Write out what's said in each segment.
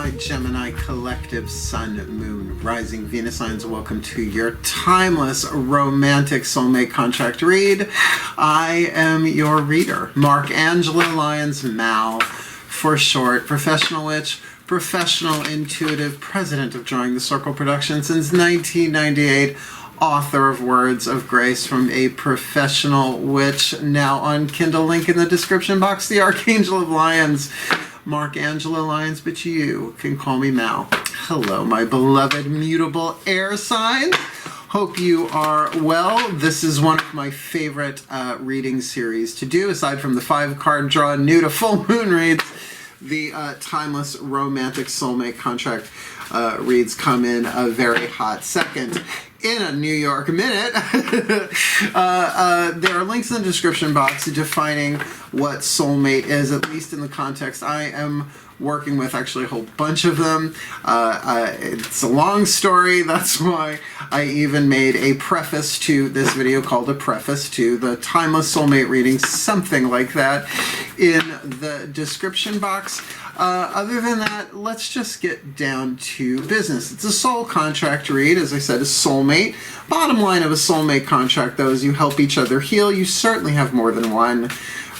my Gemini collective sun, moon, rising Venus signs. Welcome to your timeless romantic soulmate contract read. I am your reader, Mark Angelo, Lyons, Mal for short, professional witch, professional intuitive, president of Drawing the Circle Productions since 1998, author of Words of Grace from a Professional Witch, now on Kindle, link in the description box, the Archangel of Lyons, Mark Angelo Lyons, but you can call me Mal. Hello, my beloved mutable air signs. Hope you are well. This is one of my favorite reading series to do, aside from the 5-card draw new to full moon reads. The timeless romantic soulmate contract reads come in a very hot second. In a New York minute, there are links in the description box defining what soulmate is, at least in the context I am working with, actually a whole bunch of them. It's a long story, that's why I even made a preface to this video called a preface to the timeless soulmate reading, something like that, in the description box. Other than that, let's just get down to business. It's a soul contract read, as I said, a soulmate. Bottom line of a soulmate contract, though, is you help each other heal. You certainly have more than one.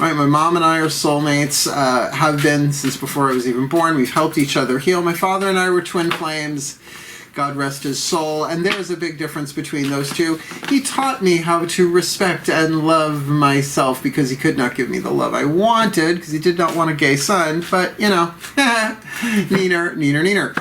Right, my mom and I are soulmates, have been since before I was even born. We've helped each other heal. My father and I were twin flames. God rest his soul, and there's a big difference between those two. He taught me how to respect and love myself because he could not give me the love I wanted because he did not want a gay son, but, you know, neener.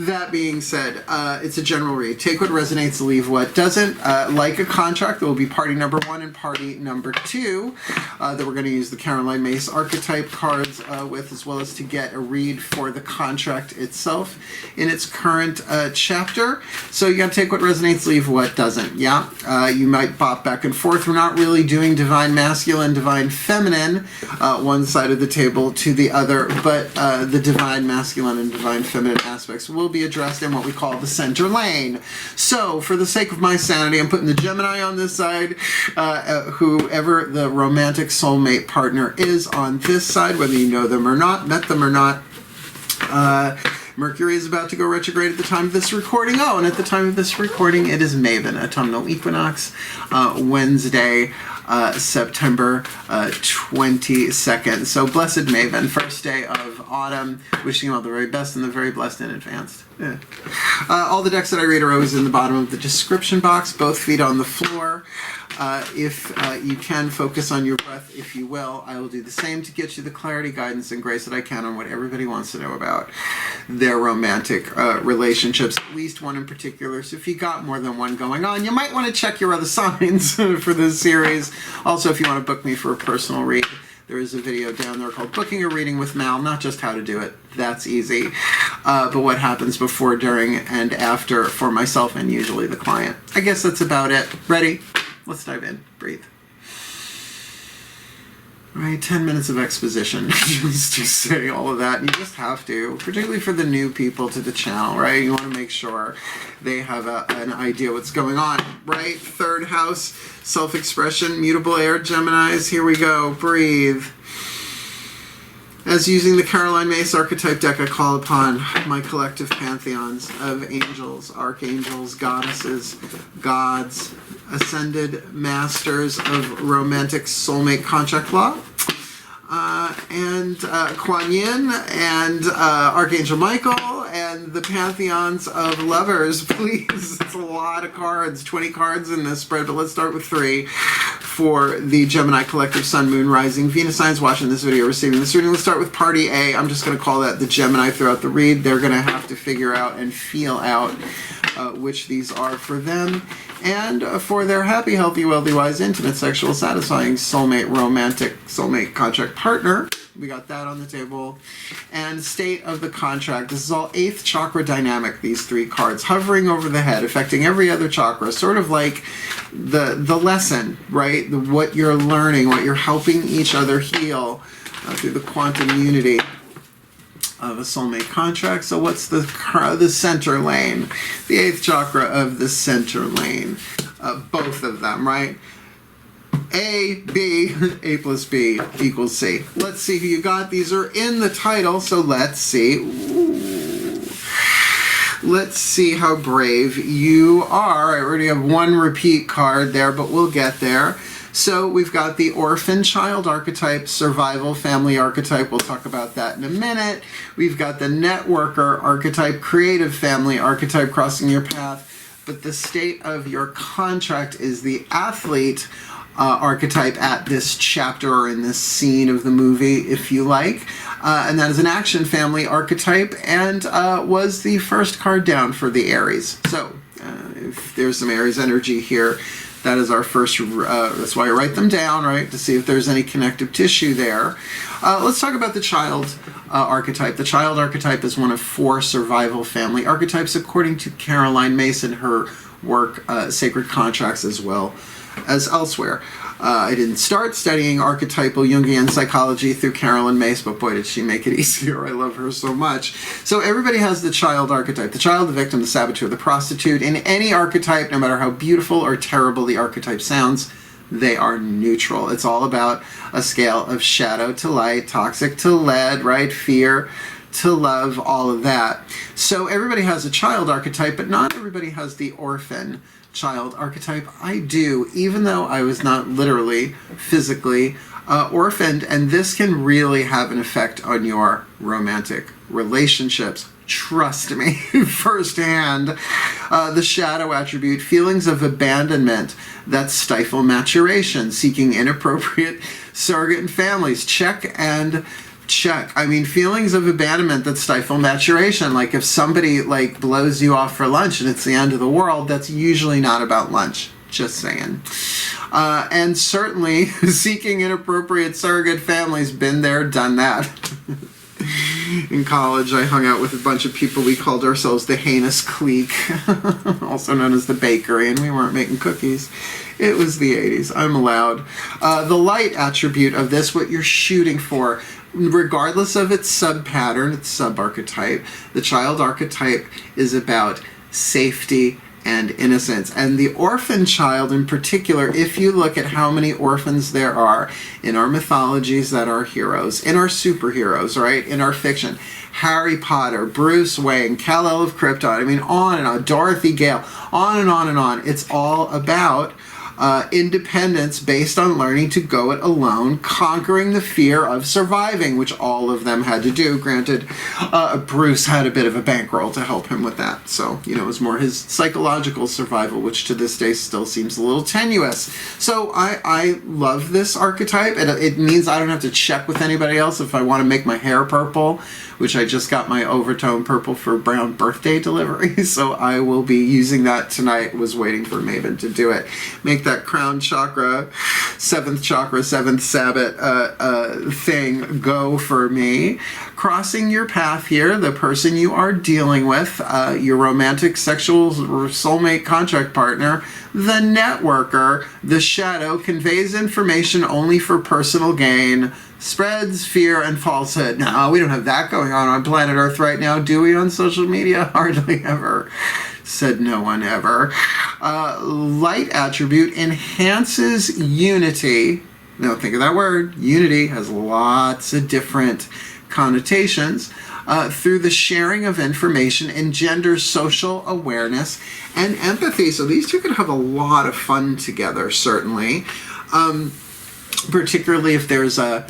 That being said, it's a general read. Take what resonates, leave what doesn't. Like a contract, there will be party number 1 and party number 2 that we're going to use the Caroline Myss archetype cards with, as well as to get a read for the contract itself in its current chapter. So you got to take what resonates, leave what doesn't. Yeah, you might bop back and forth. We're not really doing divine masculine, divine feminine, one side of the table to the other, but the divine masculine and divine feminine aspects will be addressed in what we call the center lane. So for the sake of my sanity, I'm putting the Gemini on this side, whoever the romantic soulmate partner is on this side, whether you know them or not, met them or not. Mercury is about to go retrograde at the time of this recording. Oh, and at the time of this recording, it is Maven, autumnal equinox, Wednesday, September 22nd. So blessed Maven, first day of autumn. Wishing you all the very best and the very blessed in advance. Yeah. All the decks that I read are always in the bottom of the description box, both feet on the floor. If you can, focus on your breath, if you will. I will do the same to get you the clarity, guidance, and grace that I can on what everybody wants to know about their romantic relationships, at least one in particular. So if you got more than one going on, you might want to check your other signs for this series. Also, if you want to book me for a personal read, there is a video down there called Booking a Reading with Mal, not just how to do it, that's easy, but what happens before, during, and after for myself and usually the client. I guess that's about it. Ready? Let's dive in. Breathe. All right, 10 minutes of exposition just to say all of that. And you just have to, particularly for the new people to the channel, right? You want to make sure they have an idea what's going on, right? Third house, self-expression, mutable air, Geminis. Here we go. Breathe. As using the Caroline Myss archetype deck, I call upon my collective pantheons of angels, archangels, goddesses, gods, ascended masters of romantic soulmate contract law, and Kuan Yin and Archangel Michael and the pantheons of lovers. Please, it's a lot of cards, 20 cards in this spread, but let's start with 3 for the Gemini collective sun, moon, rising Venus signs watching this video, receiving this reading. Let's start with party A. I'm just going to call that the Gemini throughout the read. They're going to have to figure out and feel out which these are for them and for their happy, healthy, wealthy, wise, intimate, sexual, satisfying soulmate, romantic soulmate contract partner. We got that on the table. And state of the contract. This is all 8th chakra dynamic, these 3 cards, hovering over the head, affecting every other chakra, sort of like the lesson, right? What you're learning, what you're helping each other heal through the quantum unity of a soulmate contract. So what's the center lane? The 8th chakra of the center lane. Both of them, right? A, B, A plus B equals C. Let's see who you got. These are in the title, so let's see. Ooh, Let's see how brave you are. I already have one repeat card there, but we'll get there. So we've got the orphan child archetype, survival family archetype. We'll talk about that in a minute. We've got the networker archetype, creative family archetype crossing your path. But the state of your contract is the athlete archetype at this chapter or in this scene of the movie, if you like. And that is an action family archetype and was the first card down for the Aries. So if there's some Aries energy here, that is our first, that's why I write them down, right, to see if there's any connective tissue there. Let's talk about the child archetype. The child archetype is one of 4 survival family archetypes, according to Caroline Mason, her work, Sacred Contracts, as well as elsewhere. I didn't start studying archetypal Jungian psychology through Caroline Mace, but boy, did she make it easier. I love her so much. So everybody has the child archetype. The child, the victim, the saboteur, the prostitute. In any archetype, no matter how beautiful or terrible the archetype sounds, they are neutral. It's all about a scale of shadow to light, toxic to lead, right? Fear to love, all of that. So everybody has a child archetype, but not everybody has the orphan child archetype. I do, even though I was not literally, physically orphaned, and this can really have an effect on your romantic relationships. Trust me, firsthand. The shadow attribute, feelings of abandonment that stifle maturation, seeking inappropriate surrogate and families. Check and check. I mean, feelings of abandonment that stifle maturation. Like if somebody like blows you off for lunch and it's the end of the world, that's usually not about lunch. Just saying. And certainly seeking inappropriate surrogate families, been there, done that. In college, I hung out with a bunch of people. We called ourselves the Heinous Clique, also known as the Bakery, and we weren't making cookies. It was the 80s. I'm allowed. The light attribute of this, what you're shooting for, regardless of its sub-pattern, its sub-archetype, the child archetype is about safety and innocence. And the orphan child in particular, if you look at how many orphans there are in our mythologies that are heroes, in our superheroes, right, in our fiction, Harry Potter, Bruce Wayne, Kal-El of Krypton, I mean, on and on, Dorothy Gale, on and on and on. It's all about independence based on learning to go it alone, conquering the fear of surviving, which all of them had to do. Granted, Bruce had a bit of a bankroll to help him with that. So, you know, it was more his psychological survival, which to this day still seems a little tenuous. So I love this archetype. It means I don't have to check with anybody else if I want to make my hair purple, which I just got my overtone purple for brown birthday delivery. So I will be using that tonight. Was waiting for Maven to do it. Make that crown chakra, 7th chakra, 7th Sabbath thing go for me. Crossing your path here, the person you are dealing with, your romantic, sexual, soulmate, contract partner, the networker, the shadow, conveys information only for personal gain, spreads fear and falsehood. No, we don't have that going on planet Earth right now, do we, on social media? Hardly ever. Said no one ever. Light attribute enhances unity. Now think of that word. Unity has lots of different connotations. Through the sharing of information, engenders social awareness and empathy. So these two could have a lot of fun together, certainly. Particularly if there's a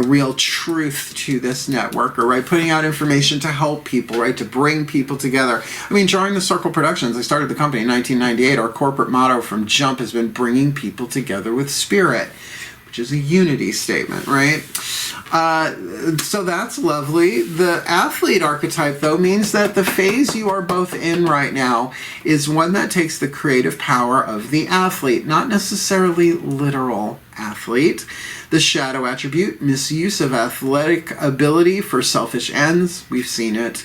real truth to this network, or right, putting out information to help people, right, to bring people together. I mean, Drawing the Circle Productions, I started the company in 1998. Our corporate motto from jump has been bringing people together with spirit, which is a unity statement, right? So that's lovely. The athlete archetype, though, means that the phase you are both in right now is one that takes the creative power of the athlete, not necessarily literal athlete. The shadow attribute, misuse of athletic ability for selfish ends. We've seen it.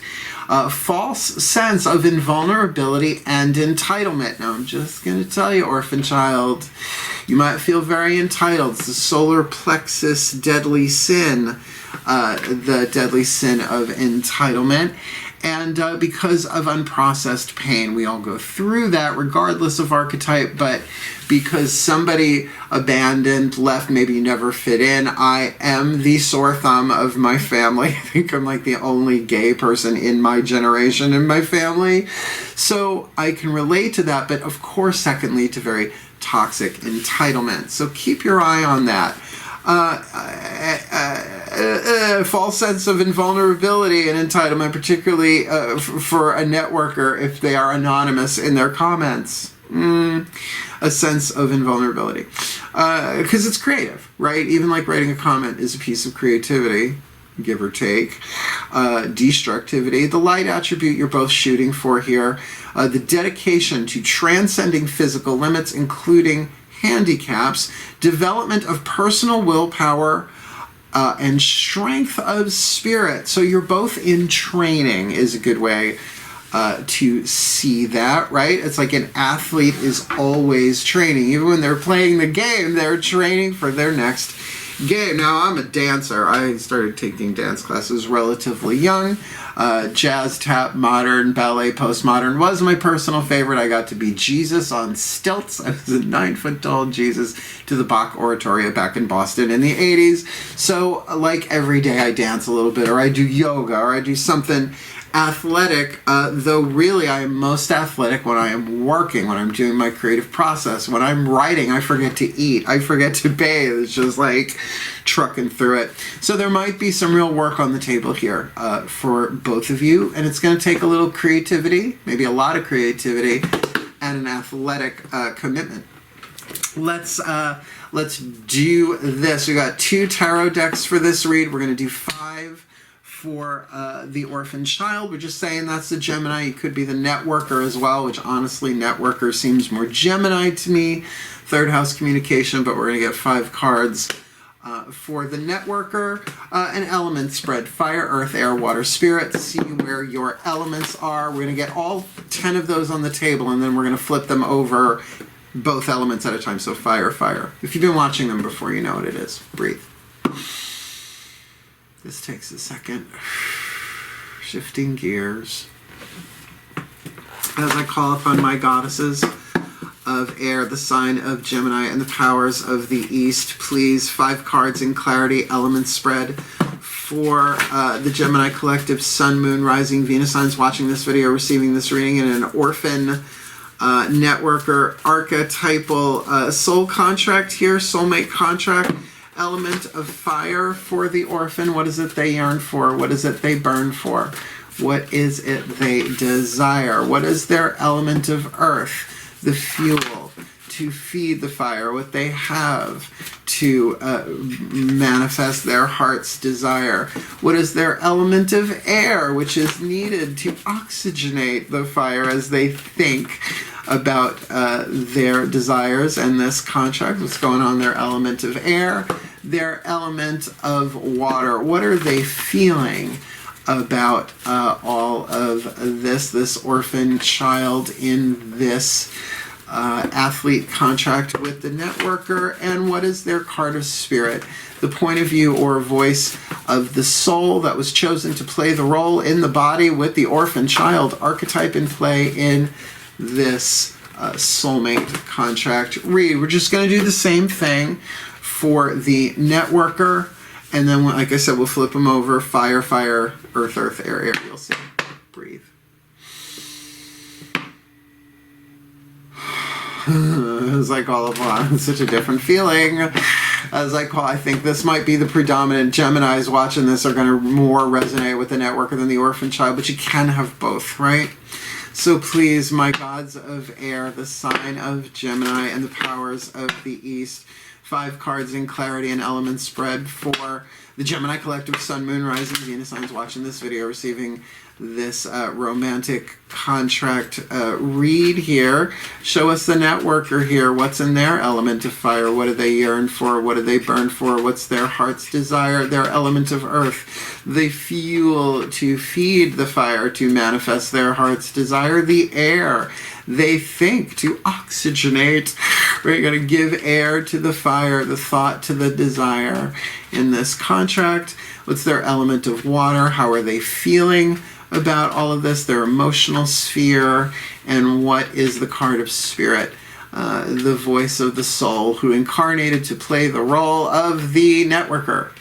False sense of invulnerability and entitlement. Now, I'm just going to tell you, orphan child, you might feel very entitled. It's the solar plexus deadly sin, the deadly sin of entitlement. And because of unprocessed pain, we all go through that regardless of archetype, but because somebody abandoned, left, maybe never fit in. I am the sore thumb of my family. I think I'm like the only gay person in my generation in my family. So I can relate to that, but of course that can lead to very toxic entitlement. So keep your eye on that. False sense of invulnerability and entitlement, particularly for a networker if they are anonymous in their comments. A sense of invulnerability. Because it's creative, right? Even like writing a comment is a piece of creativity, give or take. Destructivity, the light attribute you're both shooting for here. The dedication to transcending physical limits, including handicaps, development of personal willpower, and strength of spirit. So you're both in training is a good way to see that, right? It's like an athlete is always training. Even when they're playing the game, they're training for their next game. Now, I'm a dancer. I started taking dance classes relatively young. Jazz, tap, modern, ballet, postmodern was my personal favorite. I got to be Jesus on stilts. I was a 9-foot-tall Jesus to the Bach Oratorio back in Boston in the 80s. So, like every day I dance a little bit, or I do yoga, or I do something athletic, though really I am most athletic when I am working, when I'm doing my creative process. When I'm writing, I forget to eat. I forget to bathe. It's just like trucking through it. So there might be some real work on the table here for both of you, and it's going to take a little creativity, maybe a lot of creativity, and an athletic commitment. Let's do this. We got 2 tarot decks for this read. We're going to do 5 for the orphan child. We're just saying that's the Gemini. You could be the networker as well, which honestly, networker seems more Gemini to me. 3rd house communication, but we're going to get 5 cards for the networker. An element spread, fire, earth, air, water, spirit. See where your elements are. We're going to get all 10 of those on the table, and then we're going to flip them over both elements at a time. So fire, fire. If you've been watching them before, you know what it is. Breathe. This takes a second. Shifting gears. As I call upon my goddesses of air, the sign of Gemini, and the powers of the East, please, 5 cards in clarity, element spread for the Gemini collective, Sun, Moon, Rising, Venus signs watching this video, receiving this reading in an orphan networker archetypal soul contract here, soulmate contract. Element of fire for the orphan. What is it they yearn for? What is it they burn for? What is it they desire? What is their element of earth? The fuel to feed the fire. What they have to manifest their heart's desire. What is their element of air, which is needed to oxygenate the fire as they think about their desires and this contract. What's going on? Their element of air, their element of water. What are they feeling about all of this orphan child in this athlete contract with the networker? And what is their card of spirit? The point of view or voice of the soul that was chosen to play the role in the body with the orphan child archetype in play in this soulmate contract read. We're just going to do the same thing for the networker, and then, like I said, we'll flip them over. Fire, fire, earth, earth, air, air. You'll see. Breathe. It's like all of one. Such a different feeling. I think this might be the predominant Geminis watching this are going to more resonate with the networker than the orphan child, but you can have both, right? So please, my gods of air, the sign of Gemini, and the powers of the East, 5 cards in clarity and element spread for the Gemini collective, Sun, Moon, Rising, Venus signs watching this video, receiving this romantic contract read here. Show us the networker here. What's in their element of fire? What do they yearn for? What do they burn for? What's their heart's desire? Their element of earth. The fuel to feed the fire, to manifest their heart's desire. The air. They think to oxygenate. We're going to give air to the fire, the thought to the desire in this contract. What's their element of water? How are they feeling about all of this, their emotional sphere, and what is the card of spirit, the voice of the soul, who incarnated to play the role of the networker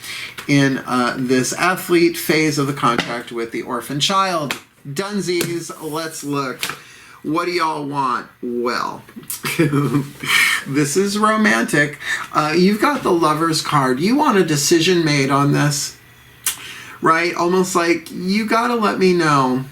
in this athlete phase of the contract with the orphan child. Dunsies, let's look. What do y'all want? Well, this is romantic. You've got the Lover's card. You want a decision made on this, right? Almost like, you gotta let me know,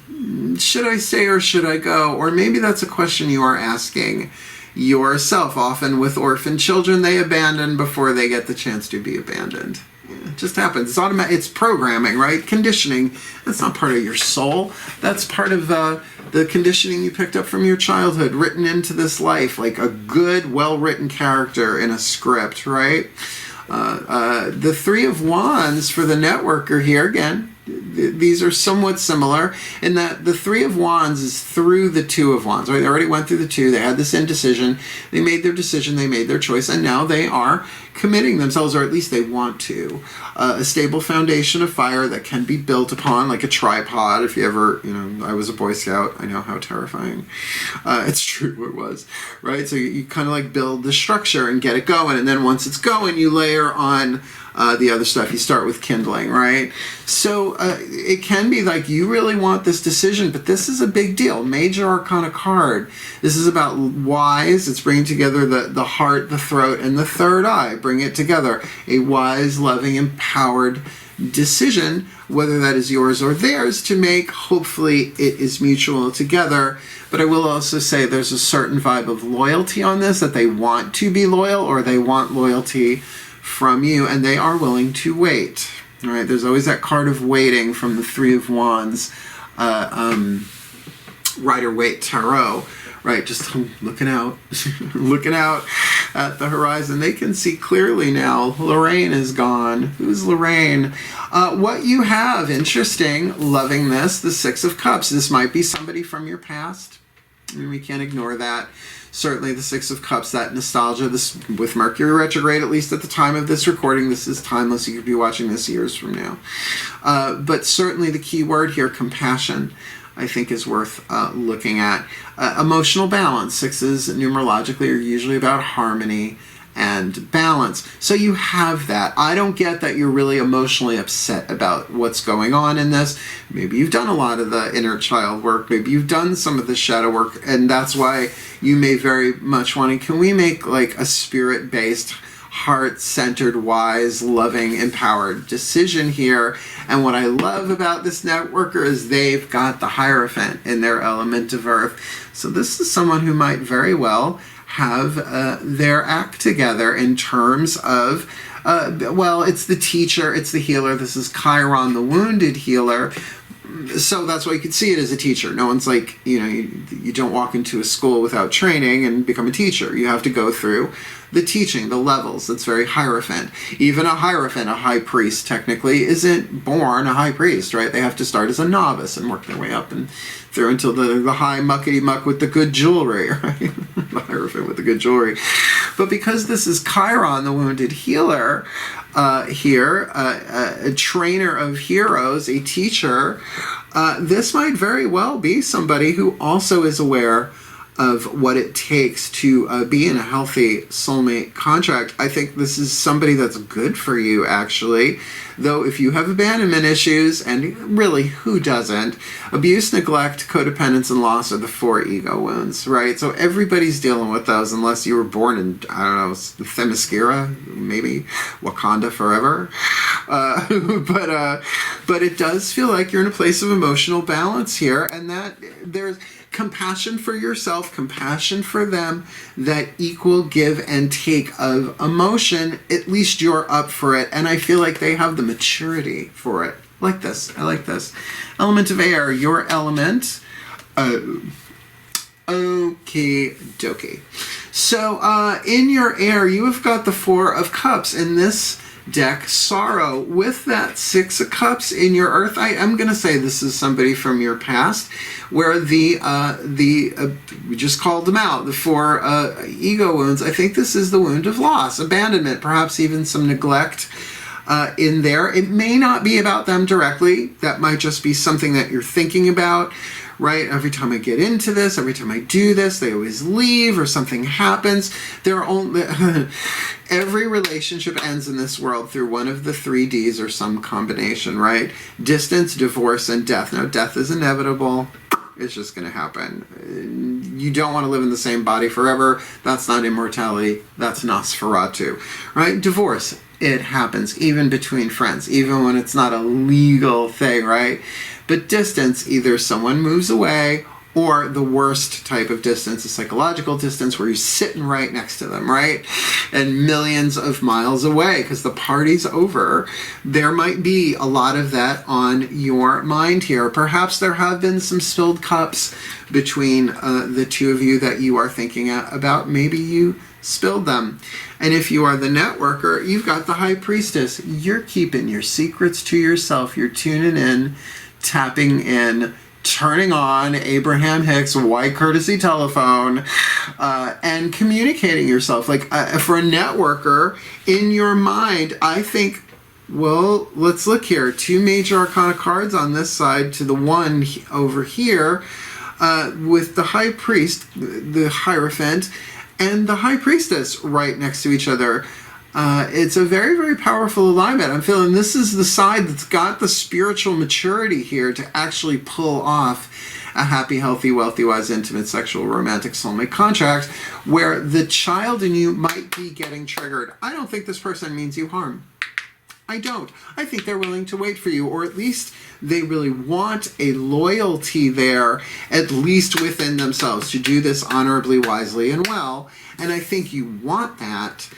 should I stay or should I go? Or maybe that's a question you are asking yourself. Often with orphan children, they abandon before they get the chance to be abandoned. It just happens. It's automatic. It's programming, right? Conditioning. That's not part of your soul. That's part of the conditioning you picked up from your childhood, written into this life, like a good, well-written character in a script, right? The Three of Wands for the networker here, again, these are somewhat similar in that the Three of Wands is through the Two of Wands, right? They already went through the two. They had this indecision. They made their decision. They made their choice. And now they are committing themselves, or at least they want to. A stable foundation of fire that can be built upon, like a tripod. If you ever, I was a Boy Scout. I know how terrifying. It's true, it was, right? So you kind of like build the structure and get it going. And then once it's going, you layer on the other stuff. You start with kindling, right? So it can be like, you really want this decision, but this is a big deal. Major Arcana card. This is about wise. It's bringing together the heart, the throat, and the third eye. Bring it together. A wise, loving, empowered decision, whether that is yours or theirs, to make. Hopefully it is mutual together. But I will also say there's a certain vibe of loyalty on this, that they want to be loyal, or they want loyalty from you, and they are willing to wait. All right, there's always that card of waiting from the Three of Wands, Rider-Waite Tarot, right? Just looking out, looking out at the horizon. They can see clearly now. Lorraine is gone. Who's Lorraine? What you have, interesting, loving this, the Six of Cups. This might be somebody from your past. I mean, we can't ignore that. Certainly the Six of Cups, that nostalgia, this with Mercury retrograde, at least at the time of this recording. This is timeless. You could be watching this years from now. But certainly the key word here, compassion, I think is worth looking at. Emotional balance. Sixes numerologically are usually about harmony and balance. So you have that. I don't get that you're really emotionally upset about what's going on in this. Maybe you've done a lot of the inner child work. Maybe you've done some of the shadow work, and that's why you may very much want to, can we make like a spirit-based, heart-centered, wise, loving, empowered decision here? And what I love about this networker is they've got the Hierophant in their element of earth. So this is someone who might very well have their act together in terms of, well, it's the teacher, it's the healer. This is Chiron, the wounded healer. So that's why you could see it as a teacher. No one's like, you don't walk into a school without training and become a teacher. You have to go through the teaching, the levels. That's very Hierophant. Even a Hierophant, a high priest, technically isn't born a high priest, right? They have to start as a novice and work their way up and through until the high muckety muck with the good jewelry, right? The Hierophant with the good jewelry. But because this is Chiron, the wounded healer, here, a trainer of heroes, a teacher, this might very well be somebody who also is aware of what it takes to be in a healthy soulmate contract. I think this is somebody that's good for you, actually. Though if you have abandonment issues, and really, who doesn't? Abuse, neglect, codependence, and loss are the 4 ego wounds, right? So everybody's dealing with those unless you were born in, I don't know, Themyscira, maybe, Wakanda forever. But it does feel like you're in a place of emotional balance here, and that there's compassion for yourself, compassion for them, that equal give and take of emotion. At least you're up for it, and I feel like they have the maturity for it. Like this. I like this. Element of air, your element. Okie dokie. So in your air, you have got the 4 of Cups. In this deck, sorrow. With that 6 of Cups in your earth, I'm going to say this is somebody from your past, where we just called them out, the 4 ego wounds. I think this is the wound of loss, abandonment, perhaps even some neglect, in there. It may not be about them directly. That might just be something that you're thinking about, right? Every time I get into this, every time I do this, they always leave or something happens. They're only every relationship ends in this world through one of the 3 Ds or some combination, right? Distance, divorce, and death. Now, death is inevitable. It's just going to happen. You don't want to live in the same body forever. That's not immortality. That's Nosferatu, right? Divorce. It happens even between friends, even when it's not a legal thing, right? But distance, either someone moves away or the worst type of distance, a psychological distance where you're sitting right next to them, right? And millions of miles away because the party's over. There might be a lot of that on your mind here. Perhaps there have been some spilled cups between the two of you that you are thinking about. Maybe you spilled them. And if you are the networker, you've got the High Priestess. You're keeping your secrets to yourself. You're tuning in, tapping in, turning on Abraham Hicks' white courtesy telephone, and communicating yourself. Like for a networker, in your mind, I think, well, let's look here. 2 major arcana cards on this side to the one over here with the High Priest, the Hierophant, and the High Priestess right next to each other. It's a very, very powerful alignment. I'm feeling this is the side that's got the spiritual maturity here to actually pull off a happy, healthy, wealthy, wise, intimate, sexual, romantic soulmate contract where the child in you might be getting triggered. I don't think this person means you harm. I don't. I think they're willing to wait for you, or at least they really want a loyalty there, at least within themselves, to do this honorably, wisely, and well. And I think you want that.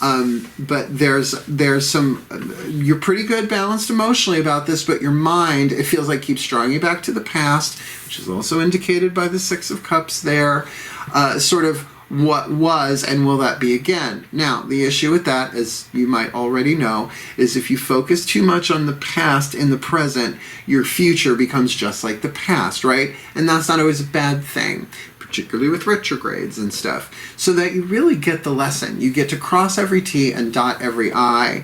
But there's some, you're pretty good balanced emotionally about this, but your mind, it feels like keeps drawing you back to the past, which is also indicated by the 6 of Cups there, sort of what was and will that be again. Now, the issue with that, as you might already know, is if you focus too much on the past in the present, your future becomes just like the past, right? And that's not always a bad thing, particularly with retrogrades and stuff, so that you really get the lesson. You get to cross every T and dot every I.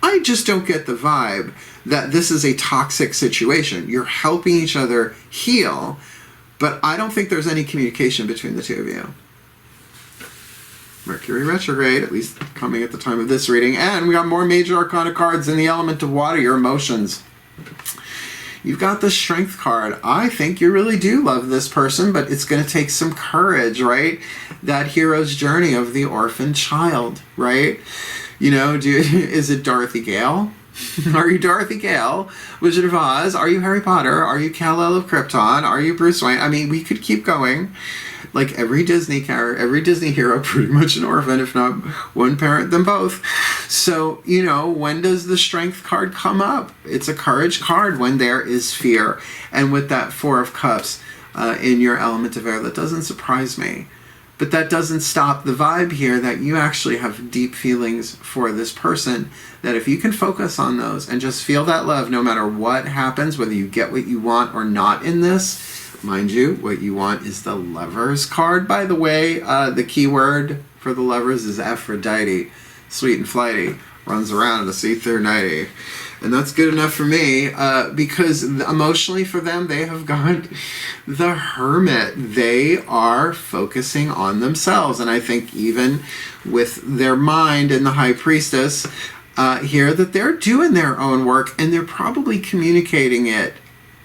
I just don't get the vibe that this is a toxic situation. You're helping each other heal, but I don't think there's any communication between the two of you. Mercury retrograde, at least coming at the time of this reading, and we got more major arcana cards in the element of water, your emotions. You've got the Strength card. I think you really do love this person, but it's going to take some courage, right? That hero's journey of the orphan child, right? You know, is it Dorothy Gale? Are you Dorothy Gale, Wizard of Oz? Are you Harry Potter? Are you Kal-El of Krypton? Are you Bruce Wayne? I mean, we could keep going. Like every Disney character, every Disney hero, pretty much an orphan, if not one parent, then both. So, you know, when does the Strength card come up? It's a courage card when there is fear. And with that 4 of Cups in your element of air, that doesn't surprise me. But that doesn't stop the vibe here that you actually have deep feelings for this person, that if you can focus on those and just feel that love no matter what happens, whether you get what you want or not in this. Mind you, what you want is the Lovers card, by the way. The keyword for the Lovers is Aphrodite. Sweet and flighty. Runs around to see through nighty. And that's good enough for me, because emotionally for them, they have got the Hermit. They are focusing on themselves. And I think even with their mind and the High Priestess here, that they're doing their own work and they're probably communicating it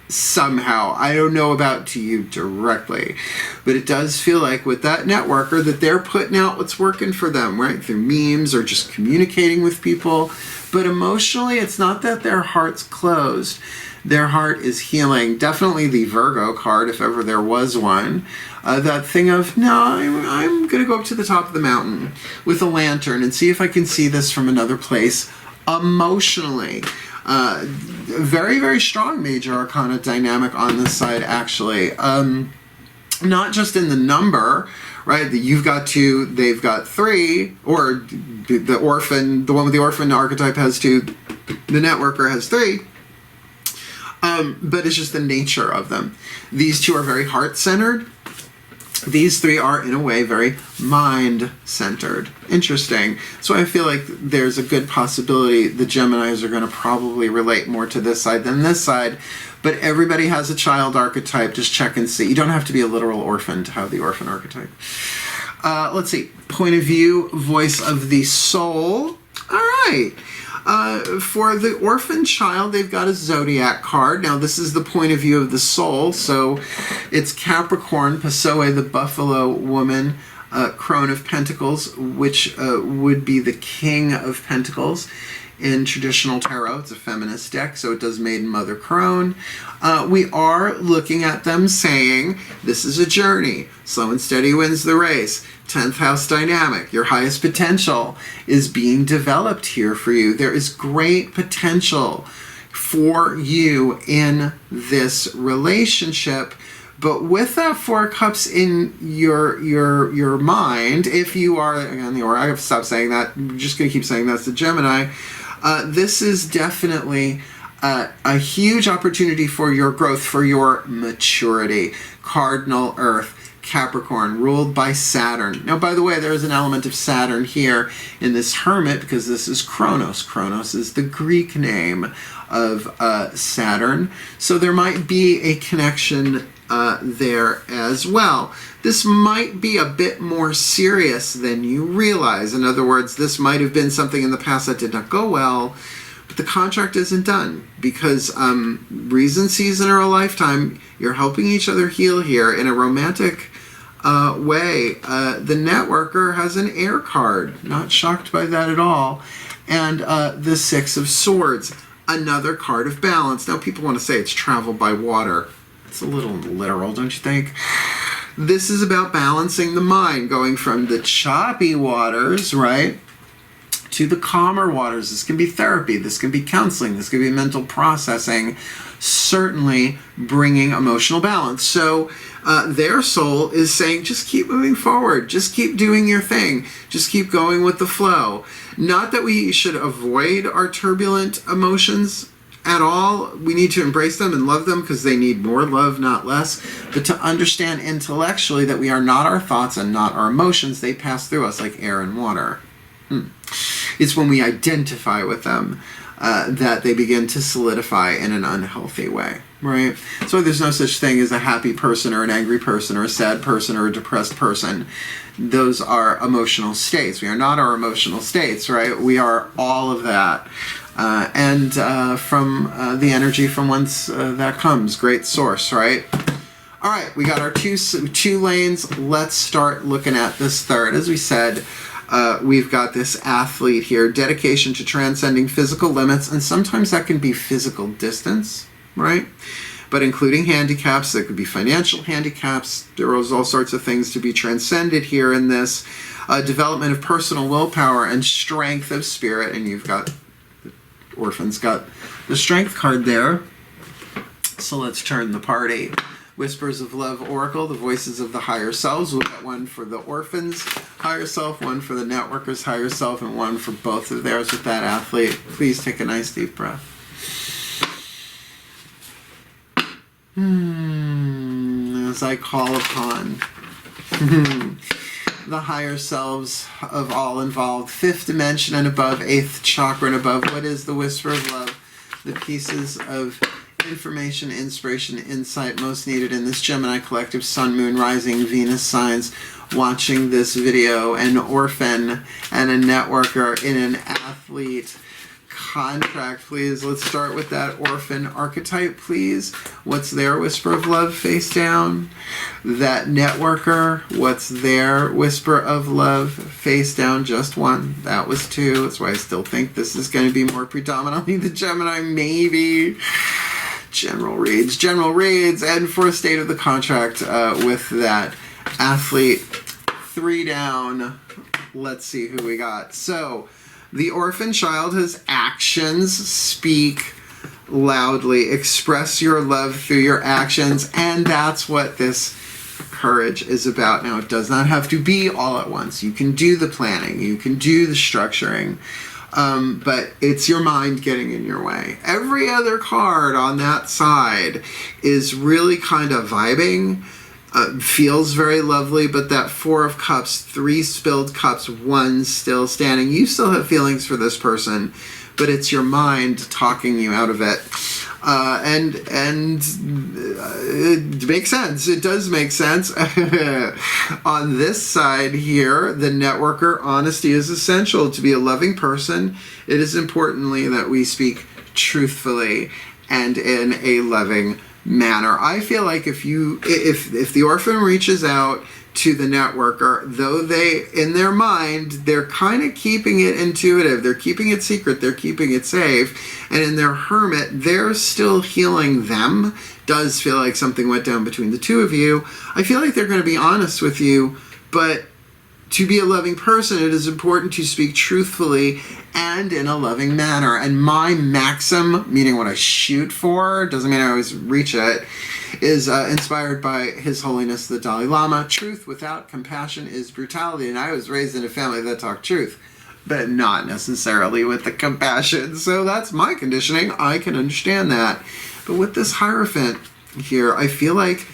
somehow. I don't know about to you directly, but it does feel like with that networker that they're putting out what's working for them, right? Through memes or just communicating with people. But emotionally, it's not that their heart's closed. Their heart is healing. Definitely the Virgo card, if ever there was one. That thing of, no, I'm going to go up to the top of the mountain with a lantern and see if I can see this from another place emotionally. Very, very strong major arcana dynamic on this side, actually. Not just in the number, right? You've got 2, they've got 3, or the orphan, the one with the orphan archetype has 2, the networker has 3. But it's just the nature of them. These two are very heart-centered. These three are, in a way, very mind-centered. Interesting. So I feel like there's a good possibility the Geminis are going to probably relate more to this side than this side. But everybody has a child archetype. Just check and see. You don't have to be a literal orphan to have the orphan archetype. Let's see. Point of view, voice of the soul. All right. For the orphan child, they've got a zodiac card. Now, this is the point of view of the soul. So it's Capricorn, Pasoe, the buffalo woman, Crone of Pentacles, which would be the King of Pentacles. In traditional tarot, it's a feminist deck, so it does maiden, mother, crone. We are looking at them saying, this is a journey. Slow and steady wins the race. 10th house dynamic. Your highest potential is being developed here for you. There is great potential for you in this relationship. But with that Four of Cups in your mind, if you are, again, I have to stop saying that. I'm just going to keep saying that's the Gemini. This is definitely a huge opportunity for your growth, for your maturity. Cardinal Earth, Capricorn, ruled by Saturn. Now, by the way, there is an element of Saturn here in this Hermit because this is Kronos. Kronos is the Greek name of Saturn. So there might be a connection there as well. This might be a bit more serious than you realize. In other words, this might have been something in the past that did not go well, but the contract isn't done because reason, season, or a lifetime, you're helping each other heal here in a romantic way. The networker has an air card. Not shocked by that at all. And the Six of Swords, another card of balance. Now, people want to say it's travel by water. It's a little literal, don't you think? This is about balancing the mind, going from the choppy waters, right, to the calmer waters. This can be therapy. This can be counseling. This can be mental processing. Certainly bringing emotional balance. So their soul is saying, just keep moving forward. Just keep doing your thing. Just keep going with the flow. Not that we should avoid our turbulent emotions at all. We need to embrace them and love them because they need more love, not less. But to understand intellectually that we are not our thoughts and not our emotions, they pass through us like air and water. It's when we identify with them that they begin to solidify in an unhealthy way, right? So there's no such thing as a happy person or an angry person or a sad person or a depressed person. Those are emotional states. We are not our emotional states, right? We are all of that. And from the energy from whence that comes. Great source, right? All right, we got our two lanes. Let's start looking at this third. As we said, we've got this athlete here, dedication to transcending physical limits, and sometimes that can be physical distance, right? But including handicaps, there could be financial handicaps. There is all sorts of things to be transcended here in this. Development of personal willpower and strength of spirit, and you've got Orphan's got the Strength card there. So let's turn the party. Whispers of Love Oracle, the voices of the higher selves. We'll get one for the Orphan's higher self, one for the Networker's higher self, and one for both of theirs with that athlete. Please take a nice deep breath. As I call upon the higher selves of all involved, fifth dimension and above, eighth chakra and above. What is the whisper of love? The pieces of information, inspiration, insight most needed in this Gemini collective, Sun, Moon, Rising, Venus signs watching this video. An orphan and a networker in an athlete contract, please. Let's start with that orphan archetype, please. What's their whisper of love face down? That networker, what's their whisper of love face down? Just one. That was two. That's why I still think this is going to be more predominantly the Gemini, maybe. General reads. And for state of the contract with that athlete, three down. Let's see who we got. So, the orphan child has actions. Speak loudly. Express your love through your actions. And that's what this courage is about. Now, it does not have to be all at once. You can do the planning. You can do the structuring. But it's your mind getting in your way. Every other card on that side is really kind of vibing. feels very lovely, but that Four of Cups, 3 spilled cups, 1 still standing. You still have feelings for this person, but it's your mind talking you out of it. It makes sense. It does make sense. On this side here, the networker, honesty is essential. To be a loving person, it is importantly that we speak truthfully and in a loving manner. I feel like if the orphan reaches out to the networker, though they, in their mind, they're kind of keeping it intuitive, they're keeping it secret, they're keeping it safe, and in their hermit, they're still healing them. Does feel like something went down between the two of you. I feel like they're going to be honest with you, but to be a loving person, it is important to speak truthfully and in a loving manner. And my maxim, meaning what I shoot for, doesn't mean I always reach it, is inspired by His Holiness the Dalai Lama. Truth without compassion is brutality. And I was raised in a family that talked truth, but not necessarily with the compassion. So that's my conditioning. I can understand that. But with this Hierophant here, I feel like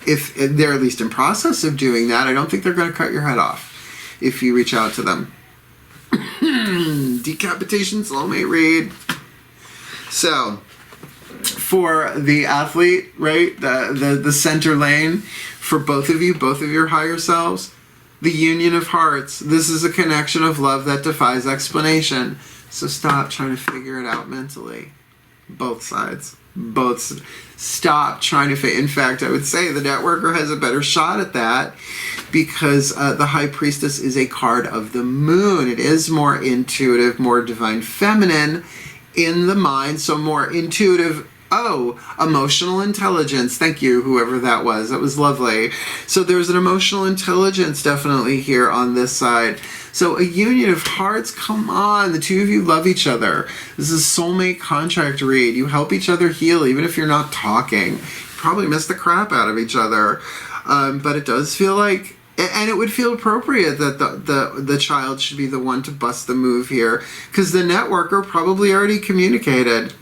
if they're at least in process of doing that, I don't think they're going to cut your head off if you reach out to them. Decapitation soulmate read. So, for the athlete, right, the center lane, for both of you, both of your higher selves, the union of hearts. This is a connection of love that defies explanation. So stop trying to figure it out mentally. Both sides. Stop trying to in fact, I would say the networker has a better shot at that because the High Priestess is a card of the moon. It is more intuitive, more divine feminine in the mind, so more intuitive. Emotional intelligence. Thank you, whoever that was. That was lovely. So there's an emotional intelligence definitely here on this side. So a union of hearts, come on. The two of you love each other. This is soulmate contract read. You help each other heal, even if you're not talking. You probably miss the crap out of each other. But it does feel like, and it would feel appropriate that the child should be the one to bust the move here, because the networker probably already communicated.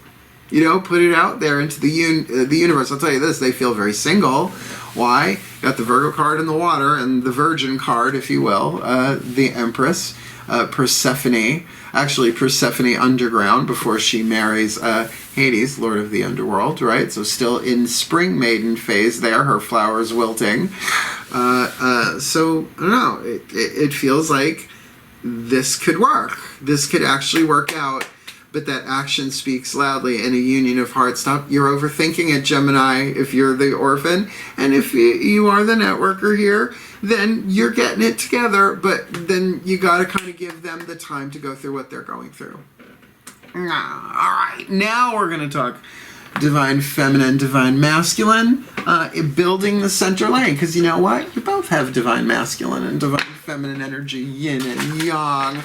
You know, put it out there into the universe. I'll tell you this, they feel very single. Why? Got the Virgo card in the water and the Virgin card, if you will, the Empress, Persephone. Actually, Persephone underground before she marries Hades, Lord of the Underworld, right? So still in spring maiden phase there, her flowers wilting. So, I don't know, it feels like this could work. This could actually work out. But that action speaks loudly in a union of hearts. Stop. You're overthinking it, Gemini, if you're the orphan. And if you are the networker here, then you're getting it together. But then you got to kind of give them the time to go through what they're going through. All right. Now we're going to talk divine feminine, divine masculine, building the center lane. Because you know what? You both have divine masculine and divine feminine energy, yin and yang.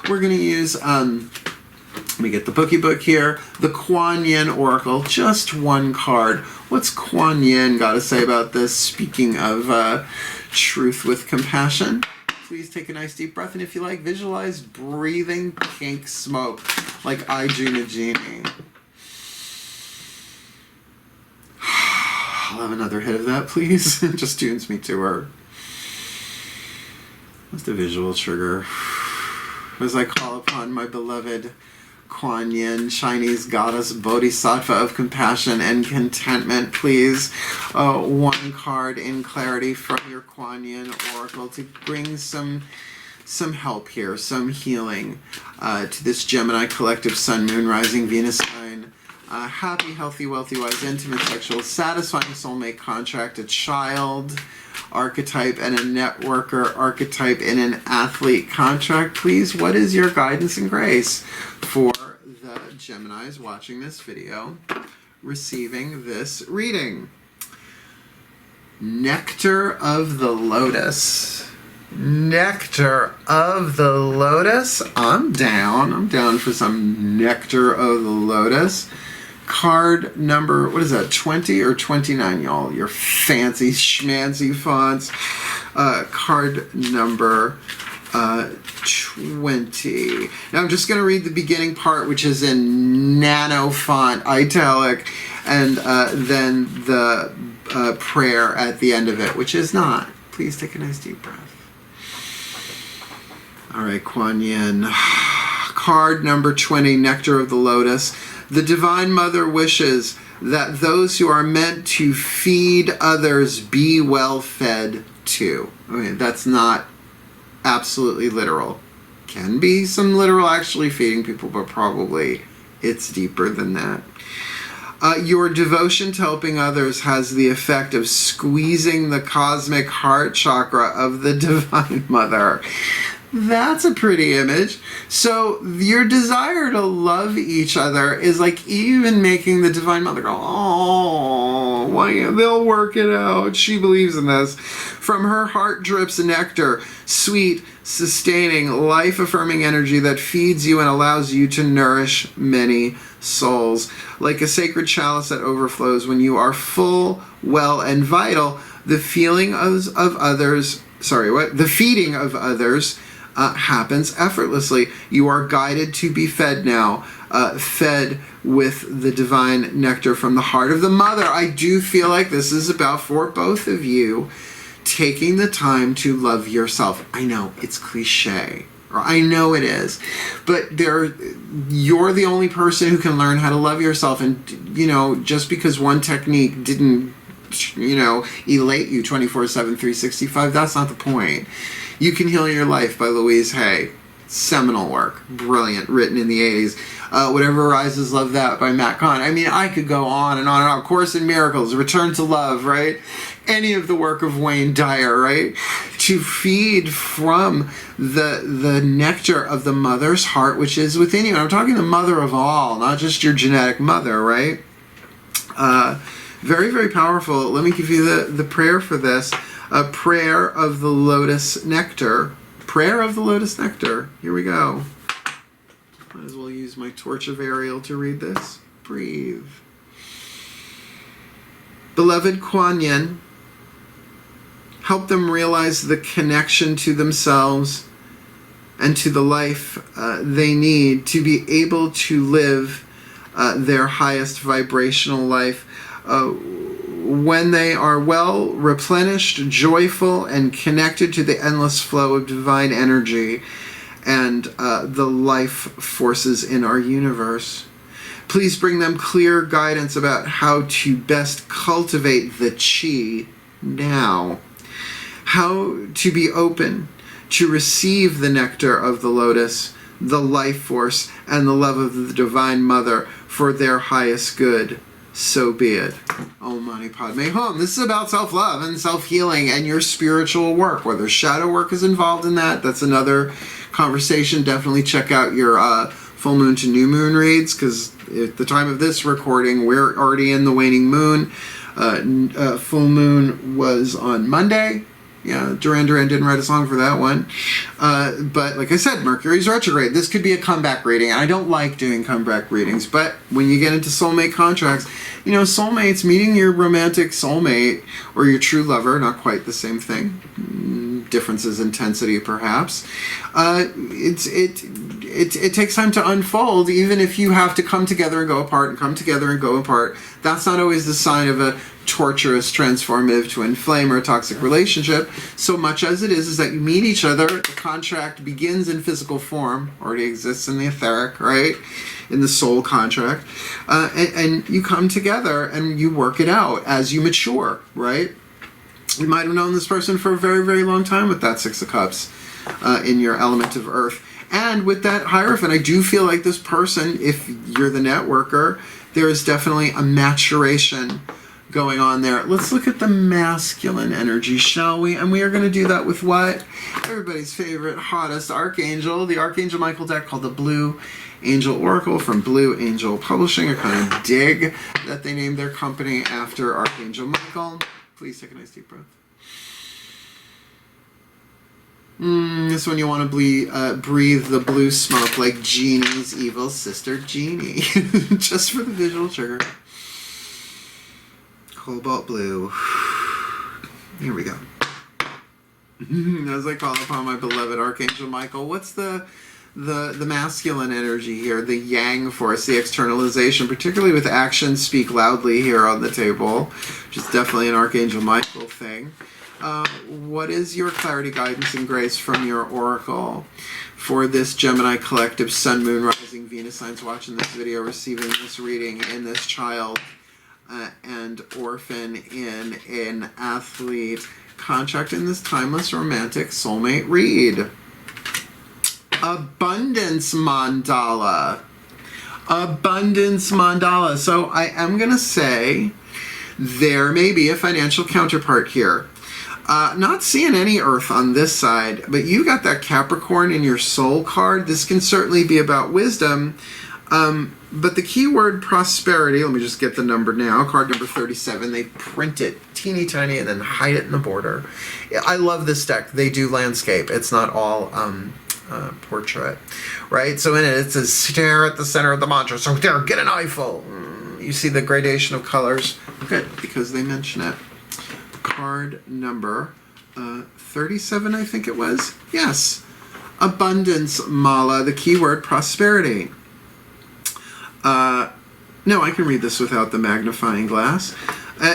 We're going to use... let me get the bookie book here. The Kuan Yin Oracle, just one card. What's Kuan Yin got to say about this? Speaking of truth with compassion, please take a nice deep breath, and if you like, visualize breathing pink smoke like I Gina Genie. I'll have another hit of that, please. It just tunes me to her. What's the visual trigger? As I call upon my beloved Kuan Yin, Chinese goddess, bodhisattva of compassion and contentment, please. One card in clarity from your Kuan Yin Oracle to bring some help here, some healing to this Gemini collective Sun, Moon, Rising, Venus sign. Happy, healthy, wealthy, wise, intimate, sexual, satisfying soulmate contract, a child archetype and a networker archetype in an athlete contract. Please, what is your guidance and grace for the Geminis watching this video, receiving this reading? Nectar of the Lotus. Nectar of the Lotus. I'm down for some Nectar of the Lotus. Card number, what is that, 20 or 29, y'all? Your fancy schmancy fonts. Card number 20. Now I'm just going to read the beginning part, which is in nano font, italic, and then the prayer at the end of it, which is not. Please take a nice deep breath. All right, Kuan Yin. Card number 20, Nectar of the Lotus. The Divine Mother wishes that those who are meant to feed others be well fed too. Okay, that's not absolutely literal. Can be some literal actually feeding people, but probably it's deeper than that. Your devotion to helping others has the effect of squeezing the cosmic heart chakra of the Divine Mother. That's a pretty image. So your desire to love each other is like even making the Divine Mother go, oh, they'll work it out. She believes in this. From her heart drips nectar, sweet, sustaining, life-affirming energy that feeds you and allows you to nourish many souls. Like a sacred chalice that overflows when you are full, well, and vital, the feeling of others, the feeding of others happens effortlessly. You are guided to be fed now, fed with the divine nectar from the heart of the mother. I do feel like this is about, for both of you, taking the time to love yourself. I know it's cliche, or I know it is, but you're the only person who can learn how to love yourself. And just because one technique didn't elate you 24/7 365, that's not the point. You Can Heal Your Life by Louise Hay, seminal work, brilliant, written in the 80s. Whatever Arises, Love That by Matt Kahn. I mean, I could go on and on and on. Course in Miracles, Return to Love, right? Any of the work of Wayne Dyer, right? To feed from the nectar of the mother's heart, which is within you. And I'm talking the mother of all, not just your genetic mother, right? Very, very powerful. Let me give you the prayer for this. A prayer of the lotus nectar. Prayer of the lotus nectar. Here we go. Might as well use my torch of Ariel to read this. Breathe. Beloved Kuan Yin, help them realize the connection to themselves and to the life they need to be able to live their highest vibrational life. When they are well replenished, joyful, and connected to the endless flow of divine energy and the life forces in our universe. Please bring them clear guidance about how to best cultivate the chi now, how to be open to receive the nectar of the lotus, the life force, and the love of the Divine Mother for their highest good. So be it. Om Mani Padme Hum. This is about self-love and self-healing and your spiritual work. Whether shadow work is involved in that, that's another conversation. Definitely check out your full moon to new moon reads, because at the time of this recording, we're already in the waning moon. Full moon was on Monday. Yeah, Duran Duran didn't write a song for that one. But like I said, Mercury's retrograde. This could be a comeback reading. I don't like doing comeback readings, but when you get into soulmate contracts, soulmates, meeting your romantic soulmate or your true lover, not quite the same thing. Differences, intensity, perhaps. It takes time to unfold, even if you have to come together and go apart and come together and go apart. That's not always the sign of a torturous, transformative, twin flame, or a toxic relationship, so much as it is that you meet each other, the contract begins in physical form, already exists in the etheric, right? In the soul contract, and you come together and you work it out as you mature, right? You might have known this person for a very, very long time with that Six of Cups in your element of earth. And with that Hierophant, I do feel like this person, if you're the networker, there is definitely a maturation going on there. Let's look at the masculine energy, shall we? And we are going to do that with what? Everybody's favorite, hottest archangel, the Archangel Michael deck called the Blue Angel Oracle from Blue Angel Publishing. I kind of dig that they named their company after Archangel Michael. Please take a nice deep breath. This one you want to breathe the blue smoke like Genie's evil sister Genie. Just for the visual trigger. Cobalt blue. Here we go. As I call upon my beloved Archangel Michael, what's the the masculine energy here, the yang force, the externalization, particularly with actions speak loudly here on the table, which is definitely an Archangel Michael thing. What is your clarity, guidance, and grace from your oracle for this Gemini collective, Sun, Moon, Rising, Venus signs watching this video, receiving this reading in this child and orphan in an athlete contract in this timeless romantic soulmate read? Abundance mandala. Abundance mandala. So I am going to say there may be a financial counterpart here. Not seeing any earth on this side, but you got that Capricorn in your soul card. This can certainly be about wisdom. But the keyword prosperity, let me just get the number now, card number 37. They print it teeny tiny and then hide it in the border. I love this deck. They do landscape. It's not all portrait, right? So in it says stare at the center of the mantra. So there, get an eyeful. You see the gradation of colors. Good, because they mention it. Card number 37, I think it was. Yes. Abundance mala, the keyword prosperity. No, I can read this without the magnifying glass.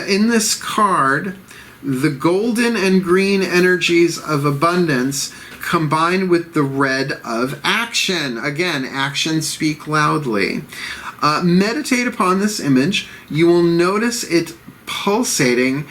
In this card, the golden and green energies of abundance combined with the red of action. Again, actions speak loudly. Meditate upon this image. You will notice it pulsating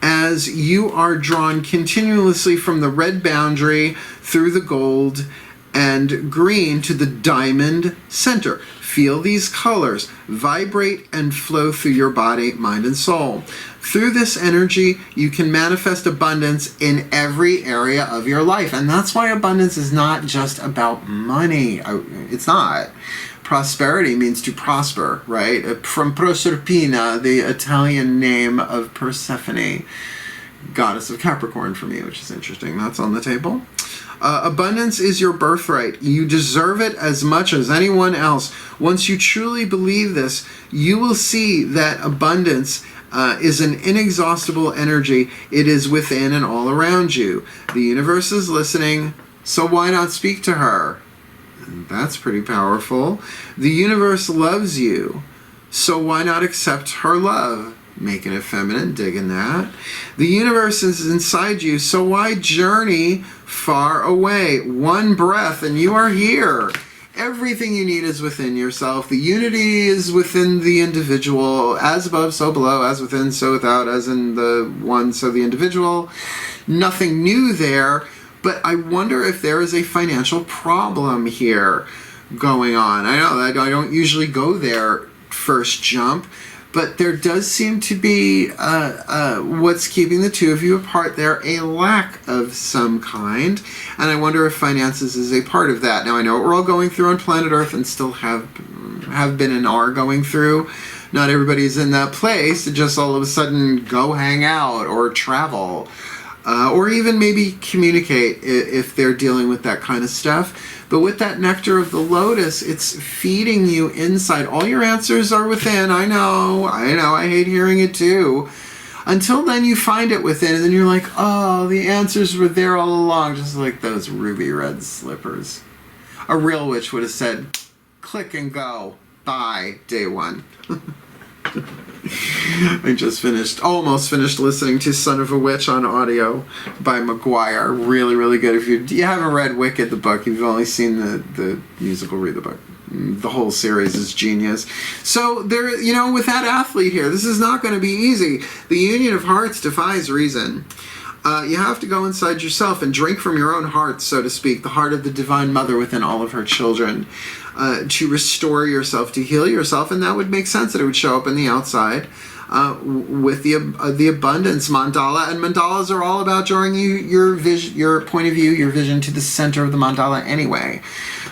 as you are drawn continuously from the red boundary through the gold and green to the diamond center. Feel these colors vibrate and flow through your body, mind, and soul. Through this energy, you can manifest abundance in every area of your life. And that's why abundance is not just about money. It's not. Prosperity means to prosper, right? From Proserpina, the Italian name of Persephone, goddess of Capricorn for me, which is interesting. That's on the table. Abundance is your birthright. You deserve it as much as anyone else. Once you truly believe this, you will see that abundance is an inexhaustible energy. It is within and all around you. The universe is listening, so why not speak to her? That's pretty powerful. The universe loves you, so why not accept her love? Making it feminine, digging that. The universe is inside you, so why journey far away? One breath and you are here. Everything you need is within yourself. The unity is within the individual. As above, so below. As within, so without. As in the one, so the individual. Nothing new there. But I wonder if there is a financial problem here going on. I know that I don't usually go there first jump. But there does seem to be what's keeping the two of you apart there, a lack of some kind. And I wonder if finances is a part of that. Now, I know what we're all going through on planet Earth and still have been and are going through. Not everybody's in that place to just all of a sudden go hang out or travel. Or even maybe communicate if they're dealing with that kind of stuff. But with that nectar of the lotus, it's feeding you inside. All your answers are within. I know, I hate hearing it too. Until then you find it within, and then you're like, oh, the answers were there all along, just like those ruby red slippers. A real witch would have said, click and go. Bye, day one. I just almost finished listening to Son of a Witch on audio by Maguire. Really, really good. If you haven't read Wicked, the book, you've only seen the musical, read the book. The whole series is genius. So there, with that athlete here, this is not going to be easy. The union of hearts defies reason. You have to go inside yourself and drink from your own heart, so to speak, the heart of the Divine Mother within all of her children, to restore yourself, to heal yourself, and that would make sense that it would show up in the outside with the abundance mandala. And mandalas are all about drawing your vision, your point of view, your vision to the center of the mandala anyway.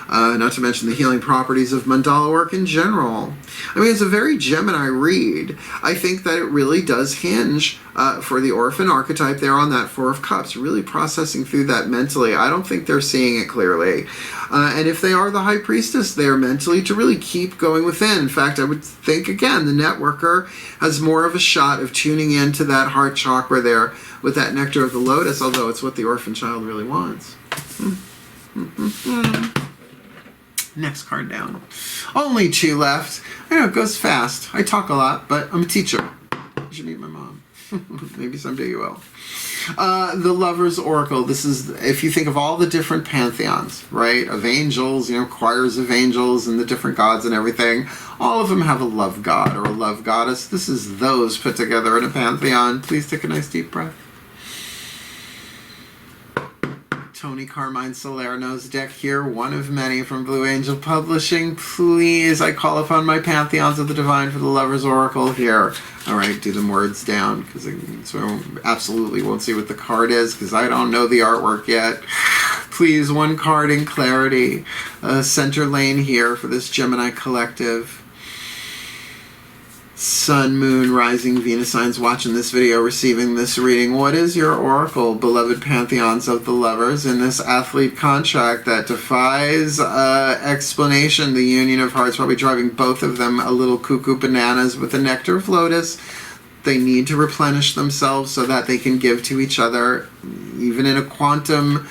Not to mention the healing properties of mandala work in general. I mean, it's a very Gemini read. I think that it really does hinge for the orphan archetype there on that Four of Cups, really processing through that mentally. I don't think they're seeing it clearly. And if they are the High Priestess there mentally, to really keep going within. In fact, I would think, again, the networker has more of a shot of tuning into that heart chakra there with that nectar of the lotus, although it's what the orphan child really wants. Next card down. Only 2 left. I know, it goes fast. I talk a lot, but I'm a teacher. You should meet my mom. Maybe someday you will. The Lover's Oracle. This is, if you think of all the different pantheons, right, of angels, you know, choirs of angels and the different gods and everything, all of them have a love god or a love goddess. This is those put together in a pantheon. Please take a nice deep breath. Tony Carmine Salerno's deck here, one of many from Blue Angel Publishing. Please, I call upon my pantheons of the divine for the Lover's Oracle here. All right, do them words down, because I absolutely won't see what the card is, because I don't know the artwork yet. Please, one card in clarity. Center lane here for this Gemini collective. Sun, Moon, Rising, Venus signs watching this video, receiving this reading. What is your oracle, beloved pantheons of the lovers, in this athlete contract that defies explanation? The union of hearts probably driving both of them a little cuckoo bananas with the nectar of lotus. They need to replenish themselves so that they can give to each other, even in a quantum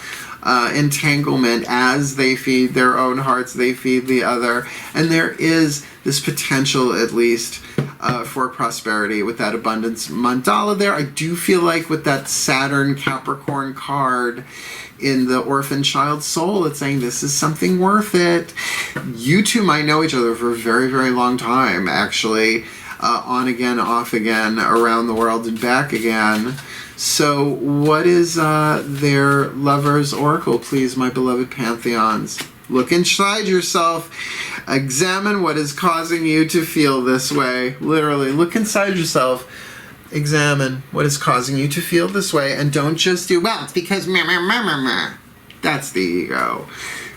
entanglement. As they feed their own hearts, they feed the other. And there is this potential, at least, for prosperity with that abundance mandala there. I do feel like with that Saturn Capricorn card in the Orphan Child Soul, it's saying this is something worth it. You two might know each other for a very, very long time, actually. On again, off again, around the world and back again. So what is their Lover's Oracle, please, my beloved pantheons? Look inside yourself. Examine what is causing you to feel this way. Literally, look inside yourself. Examine what is causing you to feel this way. And don't just do, well, it's because meh, meh, meh, meh, meh. That's the ego.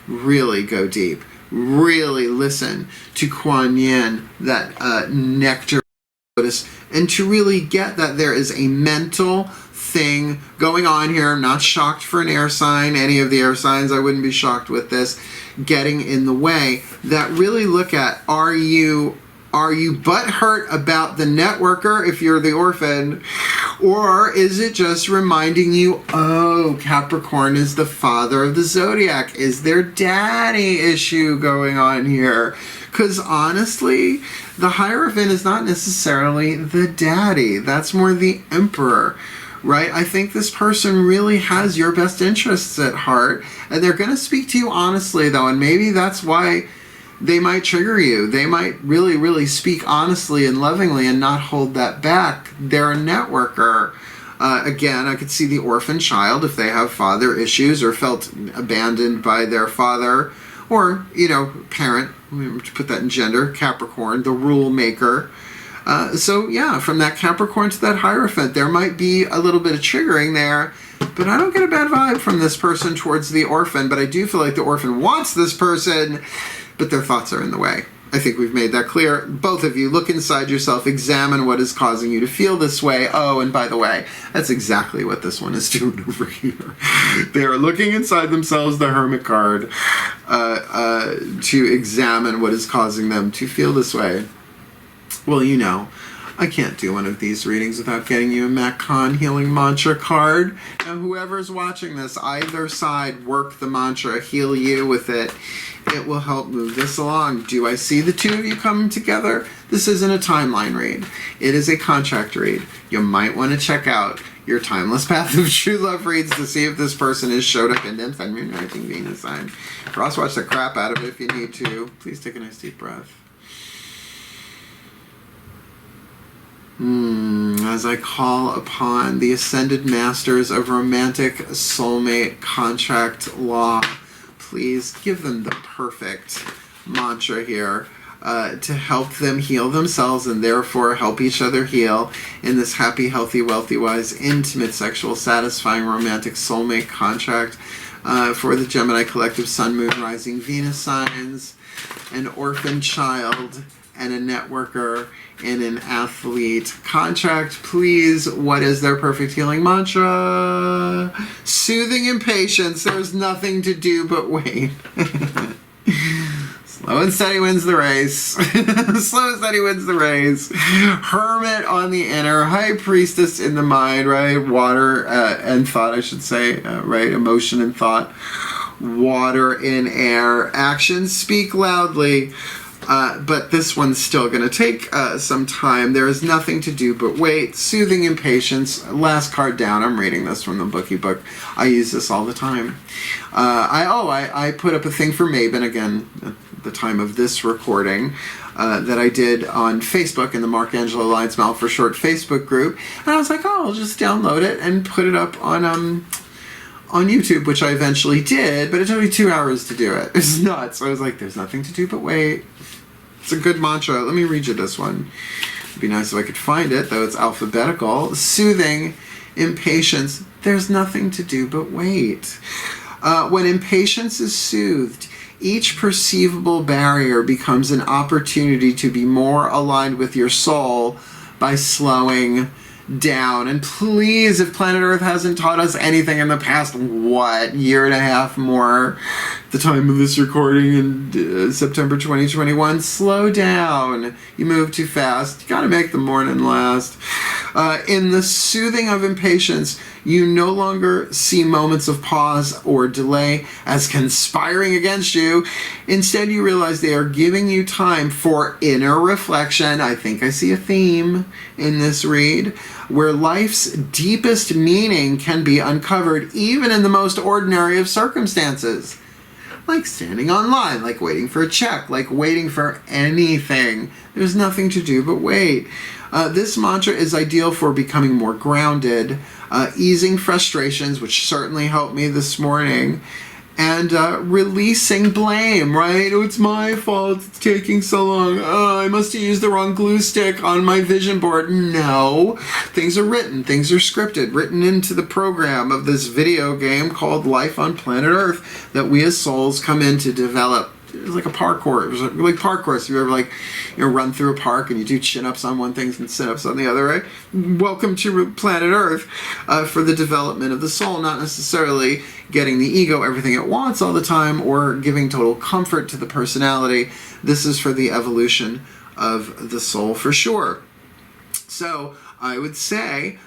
Really go deep. Really listen to Kuan Yin, that nectar, and to really get that there is a mental thing going on here. I'm not shocked for an air sign. Any of the air signs, I wouldn't be shocked with this getting in the way. That really look at, are you butthurt about the networker if you're the orphan, or is it just reminding you, oh, Capricorn is the father of the zodiac? Is there daddy issue going on here? Because honestly, the Hierophant is not necessarily the daddy. That's more the emperor. Right? I think this person really has your best interests at heart, and they're going to speak to you honestly, though, and maybe that's why they might trigger you. They might really, really speak honestly and lovingly and not hold that back. They're a networker. Again, I could see the orphan child if they have father issues or felt abandoned by their father, or, you know, parent, to put that in gender, Capricorn, the rule maker. So yeah, from that Capricorn to that Hierophant, there might be a little bit of triggering there, but I don't get a bad vibe from this person towards the orphan, but I do feel like the orphan wants this person, but their thoughts are in the way. I think we've made that clear. Both of you, look inside yourself, examine what is causing you to feel this way. Oh, and by the way, that's exactly what this one is doing over here. They are looking inside themselves, the Hermit card, to examine what is causing them to feel this way. Well, you know, I can't do one of these readings without getting you a Matt Kahn Healing Mantra card. Now, whoever's watching this, either side, work the mantra, heal you with it. It will help move this along. Do I see the two of you coming together? This isn't a timeline read. It is a contract read. You might want to check out your Timeless Path of True Love reads to see if this person is showed up in them. Sun, Moon, Rising, Venus sign. Cross watch the crap out of it if you need to. Please take a nice deep breath. As I call upon the Ascended Masters of Romantic Soulmate Contract Law, please give them the perfect mantra here to help them heal themselves and therefore help each other heal in this happy, healthy, wealthy, wise, intimate, sexual, satisfying, romantic soulmate contract for the Gemini collective, Sun, Moon, Rising, Venus signs, an orphan child, and a networker in an athlete contract. Please, what is their perfect healing mantra? Soothing impatience. There's nothing to do but wait. Slow and steady wins the race. Slow and steady wins the race. Hermit on the inner. High Priestess in the mind, right? Water and thought, I should say, right? Emotion and thought. water in air. Actions speak loudly. But this one's still going to take some time. There is nothing to do but wait. Soothing impatience. Last card down. I'm reading this from the bookie book. I use this all the time. I put up a thing for Maven again at the time of this recording that I did on Facebook in the Mark Angelo Lyons Mouth for Short Facebook group. And I was like, oh, I'll just download it and put it up on YouTube, which I eventually did, but it took me 2 hours to do it. It's nuts. So I was like, there's nothing to do but wait. It's a good mantra. Let me read you this one. It'd be nice if I could find it, though it's alphabetical. Soothing impatience. There's nothing to do but wait. When impatience is soothed, each perceivable barrier becomes an opportunity to be more aligned with your soul by slowing down. And please, if planet Earth hasn't taught us anything in the past, year and a half more, the time of this recording in September 2021, slow down. You move too fast. You gotta make the morning last. In the soothing of impatience, you no longer see moments of pause or delay as conspiring against you. Instead, you realize they are giving you time for inner reflection. I think I see a theme in this read, where life's deepest meaning can be uncovered even in the most ordinary of circumstances. Like standing online, like waiting for a check, like waiting for anything. There's nothing to do but wait. This mantra is ideal for becoming more grounded, easing frustrations, which certainly helped me this morning, and releasing blame, right? Oh, it's my fault. It's taking so long. Oh, I must have used the wrong glue stick on my vision board. No. Things are written. Things are scripted, written into the program of this video game called Life on Planet Earth that we as souls come in to develop. It's like a parkour. It was like parkour. So you ever run through a park and you do chin-ups on one thing and sit-ups on the other, right? Welcome to planet Earth for the development of the soul, not necessarily getting the ego everything it wants all the time or giving total comfort to the personality. This is for the evolution of the soul for sure. So I would say,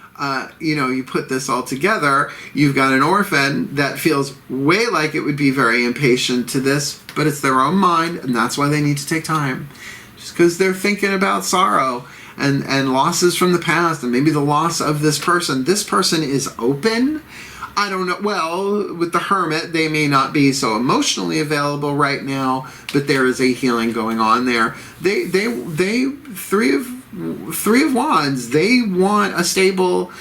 you put this all together, you've got an orphan that feels way like it would be very impatient to this, but it's their own mind, and that's why they need to take time. Just because they're thinking about sorrow and losses from the past, and maybe the loss of this person. This person is open. I don't know. Well, with the Hermit, they may not be so emotionally available right now, but there is a healing going on there. They Three of Wands, they want a stable,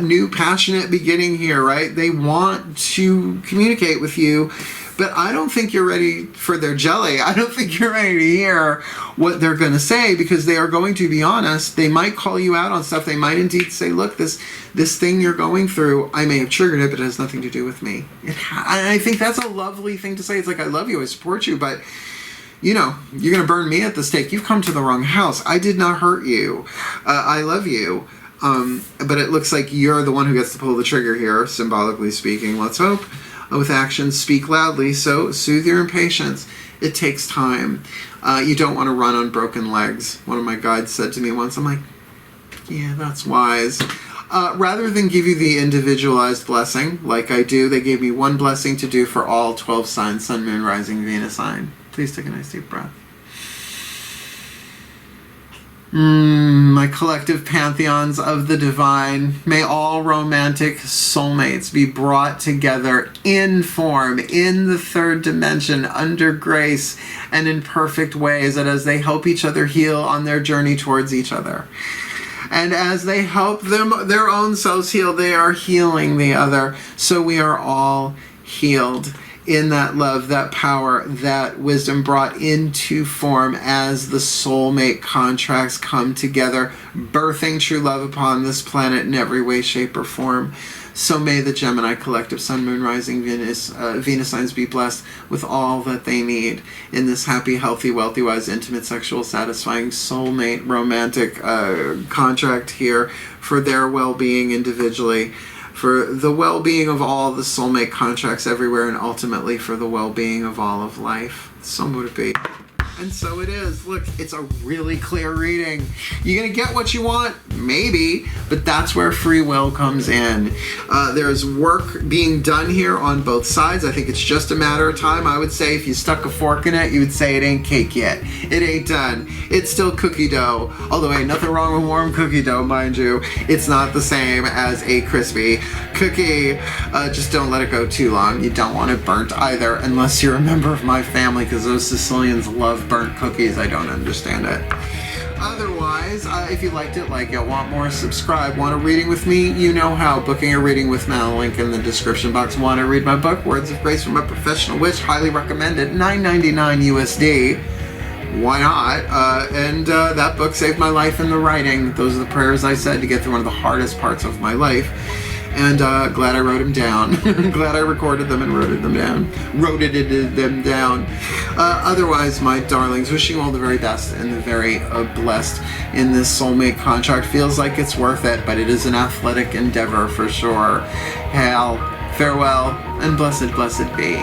new, passionate beginning here, right? They want to communicate with you, but I don't think you're ready for their jelly. I don't think you're ready to hear what they're going to say, because they are going to be honest. They might call you out on stuff. They might indeed say, look, this thing you're going through, I may have triggered it, but it has nothing to do with me. I think that's a lovely thing to say. It's like, I love you, I support you, but you're going to burn me at the stake. You've come to the wrong house. I did not hurt you. I love you. But it looks like you're the one who gets to pull the trigger here, symbolically speaking. Let's hope. With actions speak loudly. So soothe your impatience. It takes time. You don't want to run on broken legs. One of my guides said to me once, I'm like, yeah, that's wise. Rather than give you the individualized blessing, like I do, they gave me one blessing to do for all 12 signs, Sun, Moon, Rising, Venus sign. Please take a nice deep breath. My collective pantheons of the divine, may all romantic soulmates be brought together in form, in the third dimension, under grace and in perfect ways, that as they help each other heal on their journey towards each other. And as they help them, their own selves heal, they are healing the other. So we are all healed in that love, that power, that wisdom brought into form as the soulmate contracts come together, birthing true love upon this planet in every way, shape, or form. So may the Gemini collective Sun, Moon, Rising, Venus signs be blessed with all that they need in this happy, healthy, wealthy, wise, intimate, sexual, satisfying, soulmate, romantic contract here for their well-being individually, for the well-being of all the soulmate contracts everywhere, and ultimately for the well-being of all of life. So would it be. And so it is. Look, it's a really clear reading. You're going to get what you want? Maybe, but that's where free will comes in. There's work being done here on both sides. I think it's just a matter of time. I would say if you stuck a fork in it, you would say it ain't cake yet. It ain't done. It's still cookie dough. Although ain't nothing wrong with warm cookie dough, mind you. It's not the same as a crispy cookie. Just don't let it go too long. You don't want it burnt either, unless you're a member of my family, because those Sicilians love burnt cookies. I don't understand it. Otherwise, if you liked it, like it, want more, subscribe. Want a reading with me? You know how. Booking a reading with me, link in the description box. Want to read my book, Words of Grace from a Professional Witch? Highly recommended. $9.99 USD. Why not? That book saved my life in the writing. Those are the prayers I said to get through one of the hardest parts of my life. And glad I wrote them down. Glad I recorded them and wrote them down. Otherwise, my darlings, wishing you all the very best and the very blessed in this soulmate contract. Feels like it's worth it, but it is an athletic endeavor for sure. Hail, farewell, and blessed, blessed be.